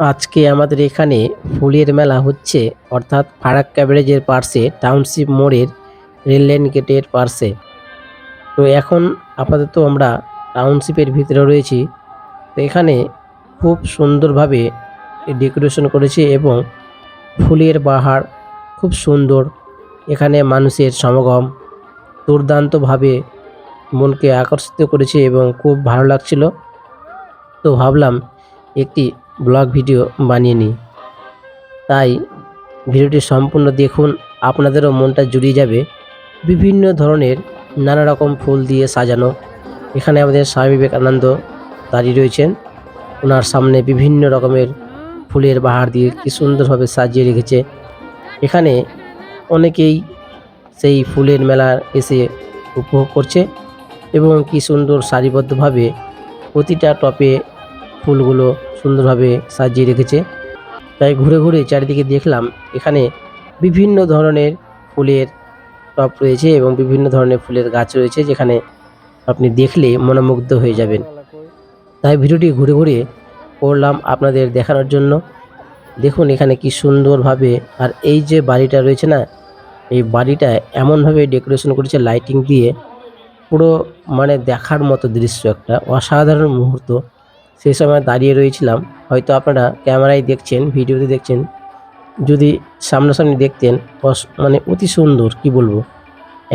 আজকে আমাদের এখানে ফুলের মেলা হচ্ছে, অর্থাৎ ফারাক্কা ব্যারেজের পার্শ্বে টাউনশিপ মোড়ের রেললাইন গেটের পার্শ্বে। তো এখন আপাতত আমরা টাউনশিপের ভিতরে রয়েছি। তো এখানে খুব সুন্দরভাবে ডেকোরেশন করেছে এবং ফুলের বাহার খুব সুন্দর। এখানে মানুষের সমাগম দুর্দান্তভাবে মনকে আকর্ষিত করেছে এবং খুব ভালো লাগছিল। তো ভাবলাম একটি ব্লগ ভিডিও বানিয়ে নিই। তাই ভিডিওটি সম্পূর্ণ দেখুন, আপনাদেরও মনটা জুড়িয়ে যাবে। বিভিন্ন ধরনের নানা রকম ফুল দিয়ে সাজানো। এখানে আমাদের স্বামী বিবেকানন্দ দাঁড়িয়ে রয়েছেন। ওনার সামনে বিভিন্ন রকমের ফুলের বাহার দিয়ে কি সুন্দরভাবে সাজিয়ে রেখেছে। এখানে অনেকেই সেই ফুলের মেলা এসে উপভোগ করছে এবং কি সুন্দর সারিবদ্ধভাবে প্রতিটা টপে ফুলগুলো সুন্দরভাবে সাজিয়ে রেখেছে। তাই ঘুরে ঘুরে চারিদিকে দেখলাম, এখানে বিভিন্ন ধরনের ফুলের টব রয়েছে এবং বিভিন্ন ধরনের ফুলের গাছ রয়েছে, যেখানে আপনি দেখলে মনোমুগ্ধ হয়ে যাবেন। তাই ভিডিওটি ঘুরে ঘুরে করলাম আপনাদের দেখানোর জন্য। দেখুন এখানে কি সুন্দরভাবে, আর এই যে বাড়িটা রয়েছে না, এই বাড়িটা এমনভাবে ডেকোরেশন করেছে লাইটিং দিয়ে, পুরো মানে দেখার মতো দৃশ্য, একটা অসাধারণ মুহূর্ত। সেই সময় দাঁড়িয়ে রয়েছিলাম, হয়তো আপনারা ক্যামেরায় দেখছেন, ভিডিওতে দেখছেন, যদি সামনাসামনি দেখতেন মানে অতি সুন্দর, কি বলবো,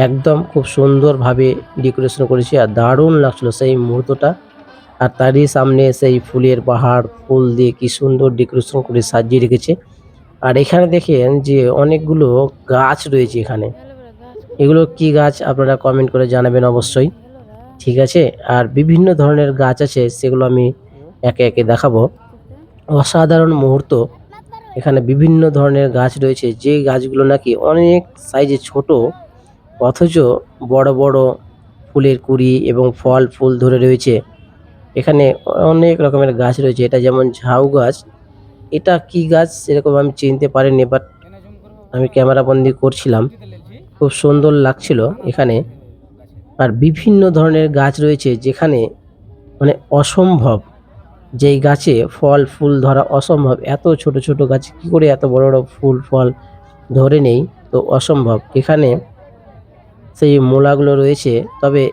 একদম খুব সুন্দরভাবে ডেকোরেশন করেছে আর দারুণ লাগছিল সেই মুহূর্তটা। আর তারই সামনে সেই ফুলের পাহাড়, ফুল দিয়ে কি সুন্দর ডেকোরেশন করে সাজিয়ে রেখেছে। আর এখানে দেখেন যে অনেকগুলো গাছ রয়েছে এখানে। এগুলো কি গাছ আপনারা কমেন্ট করে জানাবেন অবশ্যই, ঠিক আছে? আর বিভিন্ন ধরনের গাছ আছে, সেগুলো আমি একে একে দেখাবো। অসাধারণ মুহূর্ত। এখানে বিভিন্ন ধরনের গাছ রয়েছে, যে গাছগুলো নাকি অনেক সাইজে ছোট, অথচ বড় বড় ফুলের কুঁড়ি এবং ফল ফুল ধরে রয়েছে। এখানে অনেক রকমের গাছ রয়েছে। এটা যেমন ঝাউ গাছ। এটা কি গাছ সেরকম আমি চিনতে পারিনি, বাট আমি ক্যামেরা বন্দি করছিলাম, খুব সুন্দর লাগছিল এখানে। আর বিভিন্ন ধরনের গাছ রয়েছে, যেখানে মানে অসম্ভব, যেই গাছে ফল ফুল ধরা অসম্ভব। এত ছোট ছোট গাছে কি করে এত বড় বড় ফুল ফল ধরে নেই, তো অসম্ভব। এখানে সেই মূলাগুলো রয়েছে, তবে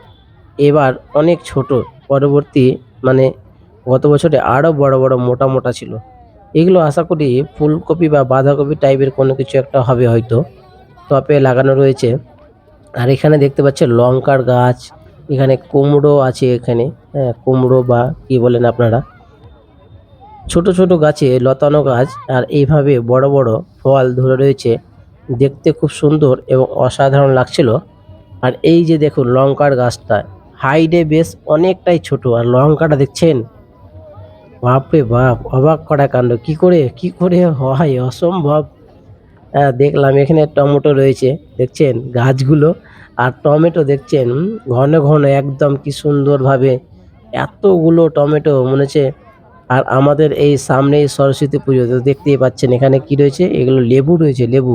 এবার অনেক ছোট। পরবর্তী মানে গত বছরে আরও বড় বড় মোটা মোটা ছিল। এগুলো আশা করি ফুলকপি বা বাঁধাকপি টাইপের কোনো কিছু একটা হবে হয়তো। টবে লাগানো রয়েছে। আর এখানে দেখতে পাচ্ছেন লঙ্কার গাছ, এখানে কুমড়ো আছে এখানে, হ্যাঁ কুমড়ো বা কি বলেন আপনারা। ছোট ছোট গাছে লতানো গাছ, আর এইভাবে বড় বড় ফল ধরে রয়েছে। দেখতে খুব সুন্দর এবং অসাধারণ লাগছিল। আর এই যে দেখুন লঙ্কার গাছটা, হাইটে বেশ অনেকটাই ছোট, আর লঙ্কাটা দেখছেন, বাপরে বাপ, অবাক করা কাণ্ড। কি করে হয়, অসম্ভব। দেখলাম এখানে টমেটো রয়েছে, দেখছেন গাছগুলো। আর টমেটো দেখছেন ঘন ঘন একদম কি সুন্দরভাবে এতগুলো টমেটো মনে হচ্ছে। আর আমাদের এই সামনেই সরস্বতী পুজো, তো দেখতেই পাচ্ছেন এখানে কি রয়েছে, এগুলো লেবু রয়েছে, লেবু।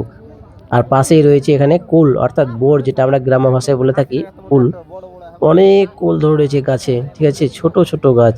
আর পাশেই রয়েছে এখানে কুল, অর্থাৎ বোর, যেটা আমরা গ্রাম্য ভাষায় বলে থাকি কুল। অনেক কুল ধরে রয়েছে গাছে, ঠিক আছে, ছোট ছোট গাছ।